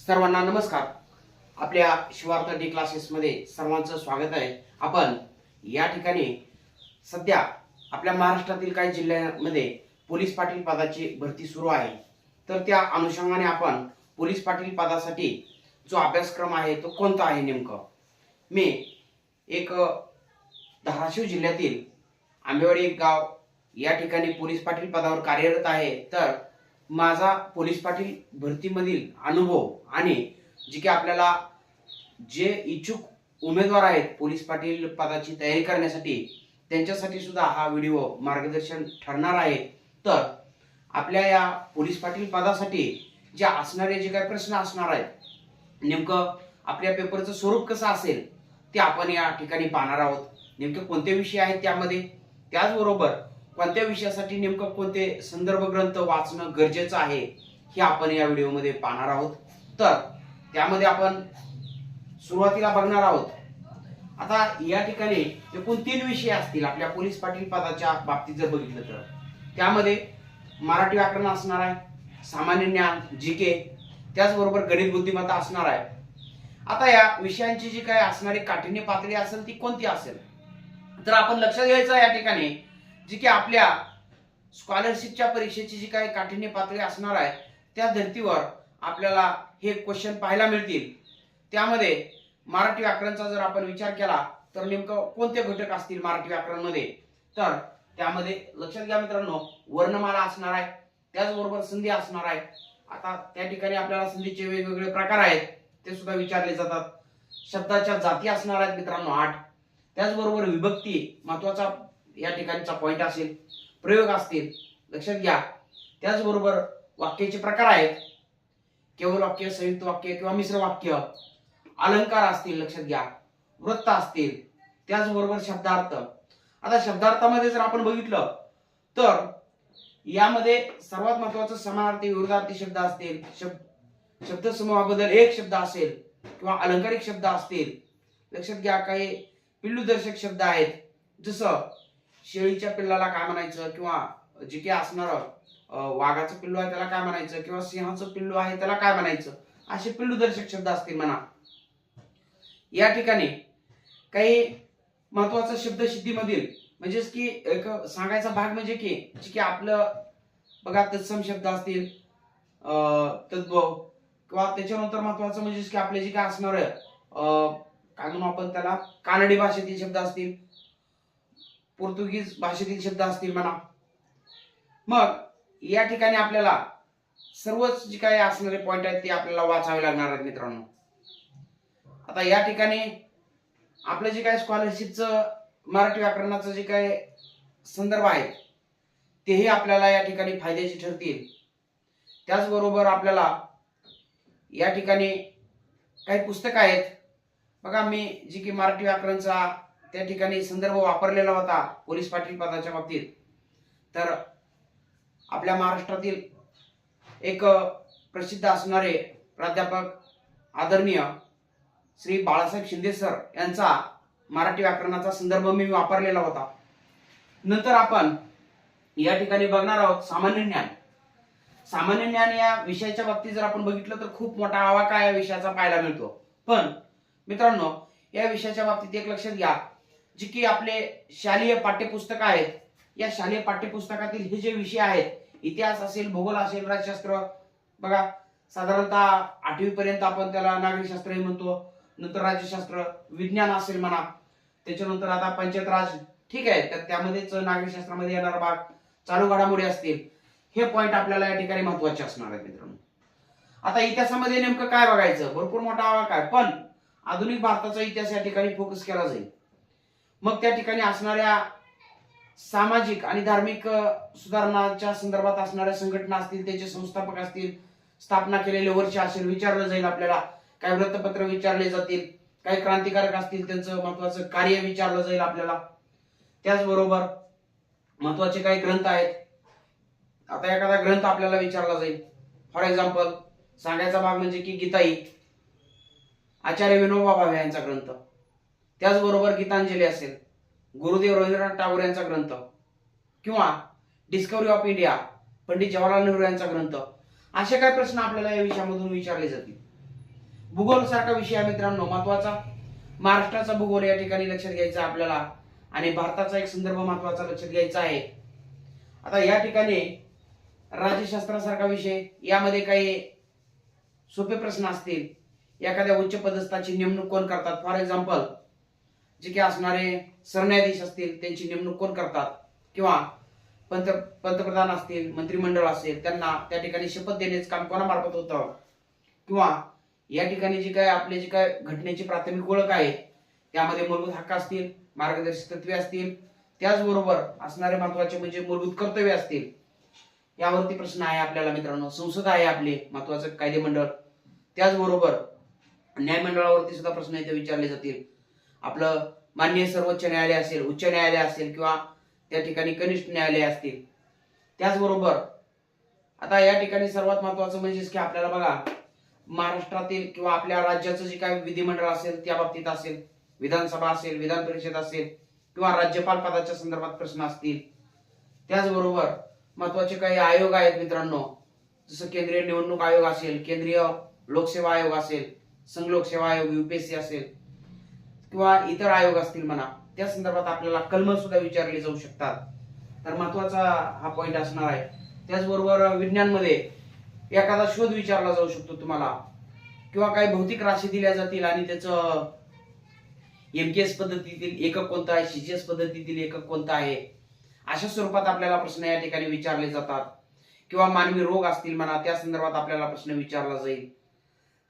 सर्वांना नमस्कार. आपल्या शिवार्थ डी क्लासेस मध्ये सर्वांचं स्वागत आहे. आपण या ठिकाणी सध्या आपल्या महाराष्ट्रातील काही जिल्ह्यांमध्ये पोलीस पाटील पदाची भरती सुरू आहे. तर त्या अनुषंगाने आपण पोलीस पाटील पदासाठी जो अभ्यासक्रम आहे तो कोणता आहे नेमकं. मी एक धाराशिव जिल्ह्यातील आंबेवाडी एक गाव या ठिकाणी पोलीस पाटील पदावर कार्यरत आहे. तर माझा पोलीस पाटील भरतीमधील अनुभव आणि जे की आपल्याला जे इच्छुक उमेदवार आहेत पोलीस पाटील पदाची तयारी करण्यासाठी त्यांच्यासाठी सुद्धा हा व्हिडिओ मार्गदर्शन ठरणार आहे. तर आपल्या या पोलीस पाटील पदासाठी जे असणारे जे काही प्रश्न असणार आहेत नेमकं आपल्या पेपरचं स्वरूप कसं असेल ते आपण या ठिकाणी पाहणार आहोत. नेमके कोणते विषय आहेत त्यामध्ये, त्याचबरोबर कोणत्या विषयासाठी नेमकं कोणते संदर्भ ग्रंथ वाचणं गरजेचं आहे हे आपण या व्हिडिओमध्ये पाहणार आहोत. तर त्यामध्ये आपण सुरुवातीला बघणार आहोत. आता या ठिकाणी एकूण 3 विषय असतील आपल्या पोलीस पाटील पदाच्या बाबतीत जर बघितलं तर त्यामध्ये मराठी व्याकरण असणार आहे, सामान्य ज्ञान जीके, त्याचबरोबर गणित बुद्धिमत्ता असणार आहे. आता या विषयांची जी काही असणारी काठिण्य पातळी असेल ती कोणती असेल तर आपण लक्षात घ्यायचं या ठिकाणी जी की आपल्या स्कॉलरशिपच्या परीक्षेची जी काही काठिण्य पातळी असणार आहे त्या धर्तीवर आपल्याला हे क्वेश्चन पाहायला मिळतील. त्यामध्ये मराठी व्याकरणचा जर आपण विचार केला तर नेमकं कोणते घटक असतील मराठी व्याकरणमध्ये तर त्यामध्ये लक्षात घ्या मित्रांनो, वर्णमाला असणार आहे, त्याचबरोबर संधी असणार आहे. आता त्या ठिकाणी आपल्याला संधीचे वेगवेगळे प्रकार आहेत ते सुद्धा विचारले जातात. शब्दाच्या जाती असणार आहेत मित्रांनो 8, त्याचबरोबर विभक्ती महत्वाचा या ठिकाणचा पॉइंट असेल, प्रयोग असतील लक्षात घ्या, त्याचबरोबर वाक्याचे प्रकार आहेत, केवळ वाक्य, संयुक्त वाक्य किंवा मिश्र वाक्य, अलंकार असतील लक्षात घ्या, वृत्त असतील, त्याचबरोबर शब्दार्थ. आता शब्दार्थामध्ये जर आपण बघितलं तर यामध्ये सर्वात महत्वाचं समानार्थी विरुद्धार्थी शब्द असतील, शब्द समूहाबद्दल एक शब्द असेल किंवा अलंकारिक शब्द असतील. लक्षात घ्या काही पिल्लूदर्शक शब्द आहेत, जसं शेळीच्या पिल्लाला काय म्हणायचं किंवा जे काही असणार वाघाचं पिल्लू आहे त्याला काय म्हणायचं किंवा सिंहाचं पिल्लू आहे त्याला काय म्हणायचं, असे पिल्लूदर्शक शब्द असतील म्हणा. या ठिकाणी काही महत्वाचं शब्दसिद्धीमधील म्हणजेच की एक सांगायचा भाग म्हणजे की जे की आपलं बघा तत्सम शब्द असतील, तद्भव, किंवा त्याच्यानंतर महत्वाचं म्हणजे की आपले जे काय असणार काय म्हणू आपण त्याला कानडी भाषेतील शब्द असतील, पोर्तुगीज भाषेतील शब्द असतील म्हणा. मग या ठिकाणी आपल्याला सर्वच जे काही असणारे पॉइंट आहेत ते आपल्याला वाचावे लागणार आहेत मित्रांनो. आता या ठिकाणी आपलं जे काही स्कॉलरशिपचं मराठी व्याकरणाचं जे काही संदर्भ आहे तेही आपल्याला या ठिकाणी फायद्याचे ठरतील. त्याचबरोबर आपल्याला या ठिकाणी काही पुस्तकं आहेत बघा, मी जी की मराठी व्याकरणचा त्या ठिकाणी संदर्भ वापरलेला होता पोलीस पाटील पदाच्या बाबतीत. तर आपल्या महाराष्ट्रातील एक प्रसिद्ध असणारे प्राध्यापक आदरणीय श्री बाळासाहेब शिंदे सर यांचा मराठी व्याकरणाचा संदर्भ मी वापरलेला होता. नंतर आपण या ठिकाणी बघणार आहोत सामान्य ज्ञान. सामान्य ज्ञान या विषयाच्या बाबतीत जर आपण बघितलं तर खूप मोठा आवाका या विषयाचा पाहायला मिळतो. पण मित्रांनो या विषयाच्या बाबतीत एक लक्षात घ्या, जे की आपले शालेय पाठ्यपुस्तक आहेत या शालेय पाठ्यपुस्तकातील हे जे विषय आहेत, इतिहास असेल, भूगोल असेल, राज्यशास्त्र, बघा साधारणतः 8वी पर्यंत आपण त्याला नागरिकशास्त्र हे म्हणतो, नंतर राज्यशास्त्र, विज्ञान असेल म्हणा, त्याच्यानंतर आता पंचायत राज, ठीक आहे, तर त्यामध्येच नागरिकशास्त्रामध्ये येणारा भाग, चालू घडामोडी असतील, हे पॉइंट आपल्याला या ठिकाणी महत्वाचे असणार आहेत मित्रांनो. आता इतिहासामध्ये नेमकं काय बघायचं, भरपूर मोठा आवाका आहे, पण आधुनिक भारताचा इतिहास या ठिकाणी फोकस केला जाईल. मग त्या ठिकाणी असणाऱ्या सामाजिक आणि धार्मिक सुधारणाच्या संदर्भात असणाऱ्या संघटना असतील, त्याचे संस्थापक असतील, स्थापना केलेले वर्ष असेल विचारलं जाईल आपल्याला, काही वृत्तपत्र विचारले जातील, काही क्रांतिकारक असतील त्यांचं महत्वाचं कार्य विचारलं जाईल आपल्याला. त्याचबरोबर महत्वाचे काही ग्रंथ आहेत. आता एखादा ग्रंथ आपल्याला विचारला जाईल, फॉर एक्झाम्पल सांगायचा भाग म्हणजे की गीताई, आचार्य विनोबा भावे यांचा ग्रंथ, त्याचबरोबर गीतांजली असेल, गुरुदेव रवींद्रनाथ टागोर यांचा ग्रंथ, किंवा discovery of India Pandit Jawaharlal Nehru यांचा ग्रंथ, असे काही प्रश्न आपल्याला या विषयामधून विचारले जातील. भूगोल सारखा विषय आहे मित्रांनो महत्वाचा, महाराष्ट्राचा भूगोल या ठिकाणी लक्षात घ्यायचा आपल्याला, आणि भारताचा एक संदर्भ महत्वाचा लक्षात घ्यायचा आहे. आता या ठिकाणी राज्यशास्त्रासारखा विषय, यामध्ये काही सोपे प्रश्न असतील. एखाद्या उच्च पदस्थाची नेमणूक कोण करतात, फॉर एक्झाम्पल जे काही असणारे सरन्यायाधीश असतील त्यांची नेमणूक कोण करतात, किंवा पंतप्रधान असतील, मंत्रिमंडळ असेल, त्यांना त्या ठिकाणी शपथ देण्याचे काम कोणामार्फत होतं, किंवा या ठिकाणी जी काय आपले जी काय घटनेची प्राथमिक ओळख आहे त्यामध्ये मूलभूत हक्क असतील, मार्गदर्शक तत्वे असतील, त्याचबरोबर असणारे महत्वाचे म्हणजे मूलभूत कर्तव्य असतील, यावरती प्रश्न आहे आपल्याला मित्रांनो. संसद आहे आपले महत्वाचं कायदेमंडळ, त्याचबरोबर न्यायमंडळावरती सुद्धा प्रश्न इथे विचारले जातील. आपलं माननीय सर्वोच्च न्यायालय असेल, उच्च न्यायालय असेल, किंवा त्या ठिकाणी कनिष्ठ न्यायालय असतील. त्याचबरोबर आता या ठिकाणी सर्वात महत्वाचं म्हणजे की आपल्याला बघा महाराष्ट्रातील किंवा आपल्या राज्याचं जे काही विधिमंडळ असेल त्या बाबतीत असेल, विधानसभा असेल, विधान परिषद असेल, किंवा राज्यपाल पदाच्या संदर्भात प्रश्न असतील. त्याचबरोबर महत्वाचे काही आयोग आहेत मित्रांनो, जसं केंद्रीय निवडणूक आयोग असेल, केंद्रीय लोकसेवा आयोग असेल, संघ लोकसेवा आयोग UPSC असेल, किंवा इतर आयोग असतील म्हणा, त्या संदर्भात आपल्याला कलम सुद्धा विचारले जाऊ शकतात. तर महत्वाचा हा पॉइंट असणार आहे. त्याचबरोबर विज्ञानमध्ये एखादा शोध विचारला जाऊ शकतो तुम्हाला, किंवा काही भौतिक राशी दिल्या जातील आणि त्याचं MKS पद्धतीतील एकक कोणतं आहे, CGS पद्धतीतील एकक कोणतं आहे, अशा स्वरूपात आपल्याला प्रश्न या ठिकाणी विचारले जातात. किंवा मानवी रोग असतील म्हणा, त्या संदर्भात आपल्याला प्रश्न विचारला जाईल.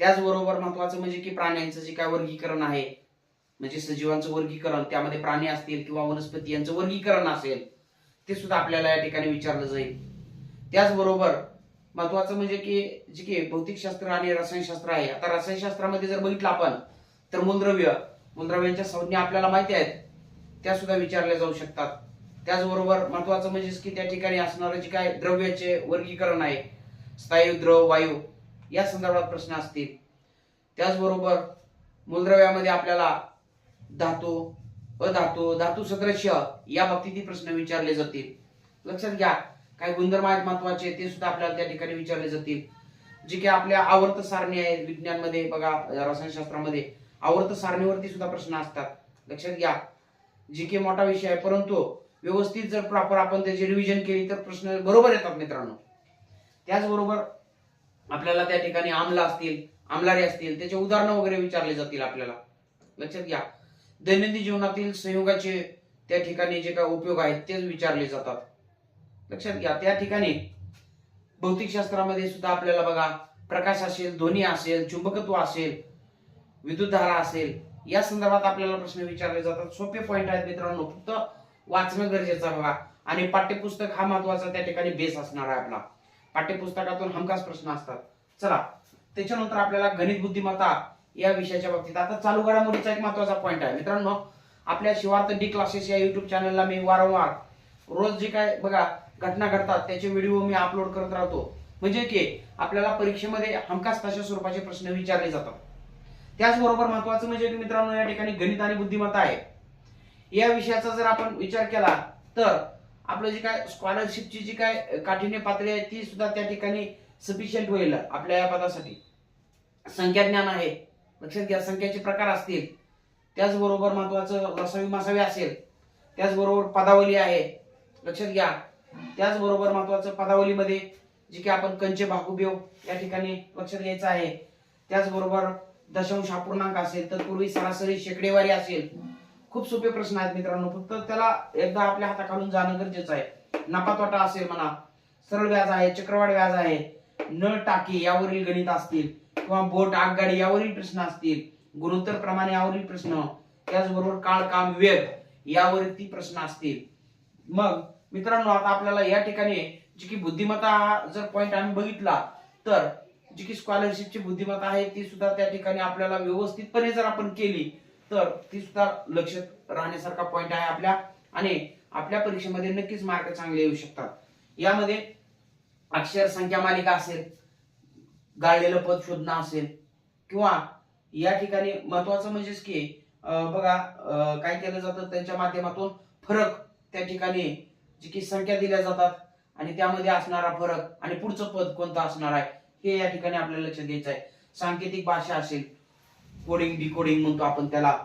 त्याचबरोबर महत्वाचं म्हणजे की प्राण्यांचं जे काय वर्गीकरण आहे, म्हणजे सजीवांचं वर्गीकरण, त्यामध्ये प्राणी असतील किंवा वनस्पती यांचं वर्गीकरण असेल, ते सुद्धा आपल्याला या ठिकाणी विचारलं जाईल. त्याचबरोबर महत्वाचं म्हणजे की जे की भौतिकशास्त्र आणि रसायनशास्त्र आहे. आता रसायनशास्त्रामध्ये जर बघितलं आपण तर मूलद्रव्यांच्या संज्ञा आपल्याला माहिती आहेत, त्या सुद्धा विचारल्या जाऊ शकतात. त्याचबरोबर महत्वाचं म्हणजे की त्या ठिकाणी असणारे जे काय द्रव्याचे वर्गीकरण आहे, स्थायू, द्रव, वायू, या संदर्भात प्रश्न असतील. त्याचबरोबर मूलद्रव्यामध्ये आपल्याला धातू, अधातू, धातू सदृश्य या बाबतीत प्रश्न विचारले जातील. लक्षात घ्या काही गुणधर्म आहेत महत्वाचे, ते सुद्धा आपल्याला त्या ठिकाणी विचारले जातील. जे की आपल्या आवर्त सारणी आहे विज्ञानमध्ये बघा, रसायनशास्त्रामध्ये आवर्त सारणीवरती सुद्धा प्रश्न असतात. लक्षात घ्या जी की मोठा विषय आहे, परंतु व्यवस्थित जर प्रॉपर आपण त्याची रिव्हिजन केली तर प्रश्न बरोबर येतात मित्रांनो. त्याचबरोबर आपल्याला त्या ठिकाणी आम्ल असतील, आम्लारी असतील, त्याचे उदाहरणं वगैरे विचारले जातील आपल्याला. लक्षात घ्या दैनंदिन जीवनातील संयोगाचे त्या ठिकाणी जे काय उपयोग आहेत ते विचारले जातात. लक्षात घ्या त्या ठिकाणी भौतिकशास्त्रामध्ये सुद्धा आपल्याला बघा प्रकाश असेल, ध्वनी असेल, चुंबकत्व असेल, विद्युतधारा असेल, या संदर्भात आपल्याला प्रश्न विचारले जातात. सोपे पॉइंट आहेत मित्रांनो, फक्त वाचणं गरजेचं आहे बघा. आणि पाठ्यपुस्तक हा महत्वाचा त्या ठिकाणी बेस असणार आहे आपला. पाठ्यपुस्तकातून हमखास प्रश्न असतात. चला त्याच्यानंतर आपल्याला गणित बुद्धिमत्ता या विषयाच्या बाबतीत आता चालू घडामोडीचा एक महत्वाचा पॉइंट आहे मित्रांनो. आपल्या शिवार्थ डी क्लासेस या युट्यूब चॅनलला मी वारंवार रोज जे काय बघा घटना घडतात त्याचे व्हिडिओ मी अपलोड करत राहतो, म्हणजे की आपल्याला परीक्षेमध्ये हमखास तशा स्वरूपाचे प्रश्न विचारले जातात. त्याचबरोबर महत्वाचं म्हणजे की मित्रांनो या ठिकाणी गणित आणि बुद्धिमत्ता आहे या विषयाचा जर आपण विचार केला तर आपलं जे काय स्कॉलरशिपची जी काय काठिण्य पातळी आहे ती सुद्धा त्या ठिकाणी सफिशियंट होईल आपल्या या पदासाठी. संख्या ज्ञान आहे, लक्षात घ्या संख्याचे प्रकार असतील, त्याचबरोबर महत्वाचं रसावी मासावी असेल, त्याचबरोबर पदावली आहे, लक्षात घ्या. त्याचबरोबर महत्वाचं पदावलीमध्ये जे की आपण कंचे भागुबेव या ठिकाणी लक्षात घ्यायचं आहे. त्याचबरोबर दशांश अपूर्णांक असेल, तत्पूर्वी सरासरी शेकडेवारी असेल. खूप सोपे प्रश्न आहेत मित्रांनो, फक्त त्याला एकदा आपल्या हाताखालून जाणं गरजेचं आहे. नफा तोटा असेल म्हणा, सरळ व्याज आहे, चक्रवाढ व्याज आहे, नळ टाकी यावरील गणित असतील, किंवा बोट आगगाडी यावरील प्रश्न असतील, गुणोत्तर प्रमाण यावरील प्रश्न, त्याचबरोबर काळ काम वेग यावरती प्रश्न असतील. मग मित्रांनो आता आपल्याला या ठिकाणी जी की बुद्धिमत्ता जर पॉइंट आम्ही बघितला तर जी की स्कॉलरशिपची बुद्धिमत्ता आहे ती सुद्धा त्या ठिकाणी आपल्याला व्यवस्थितपणे जर आपण केली तर ती सुद्धा लक्षात राहण्यासारखा पॉइंट आहे आपल्या, आणि आपल्या परीक्षेमध्ये नक्कीच मार्क चांगले येऊ शकतात. यामध्ये अक्षर संख्या मालिका असेल, गाळलेलं पद शोधणं असेल, किंवा या ठिकाणी महत्वाचं म्हणजेच की बघा काय केलं जातं त्यांच्या माध्यमातून फरक त्या ठिकाणी जी की संख्या दिल्या जातात आणि त्यामध्ये असणारा फरक आणि पुढचं पद कोणतं असणार आहे हे या ठिकाणी आपल्याला लक्षात द्यायचं आहे. सांकेतिक भाषा असेल, कोडिंग डिकोडिंग म्हणतो आपण त्याला,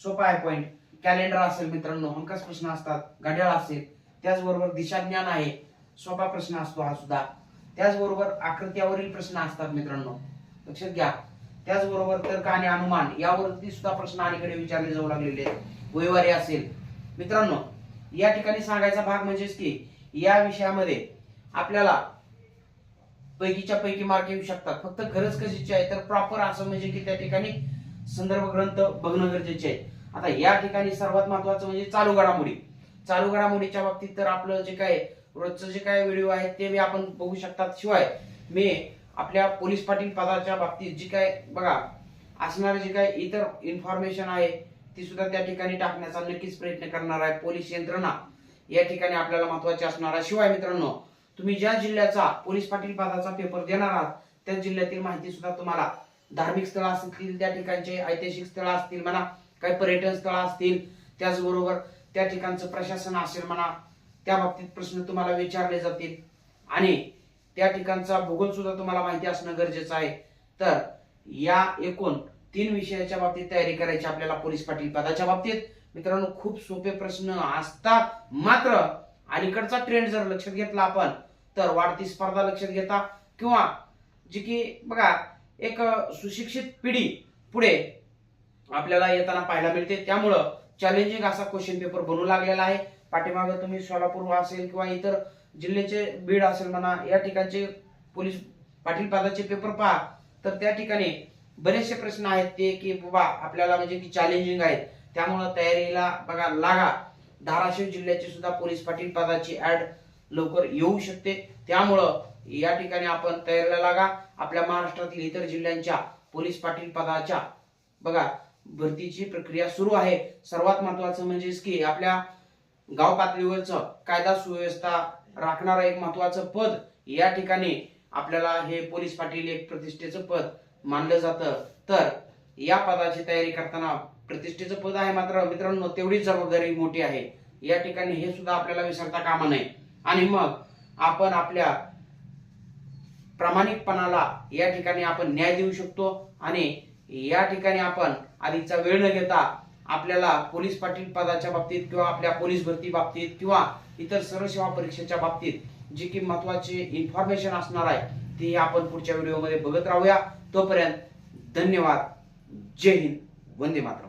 सोपा आहे पॉइंट, कॅलेंडर असेल मित्रांनो, हमखास प्रश्न असतात, घड्याळ असेल, त्याचबरोबर दिशाज्ञान आहे, सोपा प्रश्न असतो हा सुद्धा, त्याचबरोबर आकृत्यावरील प्रश्न असतात मित्रांनो, लक्षात घ्या, त्याचबरोबर तर्क आणि अनुमान यावरती सुद्धा प्रश्न अलीकडे विचारले जाऊ लागलेले आहेत, व्यवहारी असेल मित्रांनो. या ठिकाणी सांगायचा भाग म्हणजेच की या विषयामध्ये आपल्याला पैकीच्या पैकी मार्क येऊ शकतात, फक्त गरज कशाची आहे तर प्रॉपर असं म्हणजे की त्या ठिकाणी संदर्भ ग्रंथ बघणं गरजेचे आहे. आता या ठिकाणी सर्वात महत्वाचं म्हणजे चालू घडामोडीच्या बाबतीत तर आपलं जे काय रोजचं जे काय व्हिडिओ आहेत ते मी आपण बघू शकतात. शिवाय मी आपल्या पोलीस पाटील पदाच्या बाबतीत जी काय बघा असणारे जे काय इतर इन्फॉर्मेशन आहे ती सुद्धा त्या ठिकाणी टाकण्याचा नक्कीच प्रयत्न करणार आहे. पोलीस यंत्रणा या ठिकाणी आपल्याला महत्वाची असणार आहे. शिवाय मित्रांनो, तुम्ही ज्या जिल्ह्याचा पोलीस पाटील पदाचा पेपर देणार आहात त्या जिल्ह्यातील माहिती सुद्धा तुम्हाला, धार्मिक स्थळ असतील, त्या ठिकाणचे ऐतिहासिक स्थळ असतील म्हणा, काही पर्यटन स्थळ असतील, त्याचबरोबर त्या ठिकाणचं प्रशासन असेल म्हणा, त्या बाबतीत प्रश्न तुम्हाला विचारले जातील आणि त्या ठिकाणचा भूगोल सुद्धा तुम्हाला माहिती असणं गरजेचं आहे. तर या एकूण 3 विषयाच्या बाबतीत तयारी करायची आपल्याला पोलीस पाटील पदाच्या बाबतीत. मित्रांनो, खूप सोपे प्रश्न असतात, मात्र अलीकडचा ट्रेंड जर लक्षात घेतला आपण तर वाढती स्पर्धा लक्षात घेता किंवा जी की बघा एक सुशिक्षित पिढी पुढे आपल्याला येताना पाहायला मिळते, त्यामुळं चॅलेंजिंग असा क्वेश्चन पेपर बनू लागलेला आहे. पाठीमागे तुम्ही सोलापूर असेल किंवा इतर जिल्ह्याचे बीड असेल म्हणा, या ठिकाणचे पोलीस पाटील पदाचे पेपर पहा तर त्या ठिकाणी बरेचसे प्रश्न आहेत ते की बाबा आपल्याला म्हणजे की चॅलेंजिंग आहेत, त्यामुळं तयारीला बघा लागा. धाराशिव जिल्ह्याची सुद्धा पोलीस पाटील पदाची ऍड लवकर येऊ शकते, त्यामुळं या ठिकाणी आपण तयारीला लागा. आपल्या महाराष्ट्रातील इतर जिल्ह्यांच्या पोलीस पाटील पदाच्या बघा भरतीची प्रक्रिया सुरू आहे. सर्वात महत्वाचं म्हणजे की आपल्या गाव पातळीवरचं कायदा सुव्यवस्था राखणारं एक महत्वाचं पद या ठिकाणी आपल्याला हे पोलीस पाटील एक प्रतिष्ठेचं पद मानलं जातं. तर या पदाची तयारी करताना प्रतिष्ठेचं पद आहे, मात्र मित्रांनो तेवढीच जबाबदारी मोठी आहे. या ठिकाणी हे सुद्धा आपल्याला विसरता कामा नये आणि मग आपण आपल्या प्रामाणिकपणाला या ठिकाणी आपण न्याय देऊ शकतो आणि या ठिकाणी आपण अधिकचा वेळ न घेता आपल्याला पोलीस पाटील पदाच्या बाबतीत किंवा आपल्या पोलीस भरती बाबतीत किंवा इतर सर्व सेवा परीक्षेच्या बाबतीत जी की महत्वाची इन्फॉर्मेशन असणार आहे ती आपण पुढच्या व्हिडिओमध्ये बघत राहूया. तोपर्यंत धन्यवाद. जय हिंद. वंदे मातरम.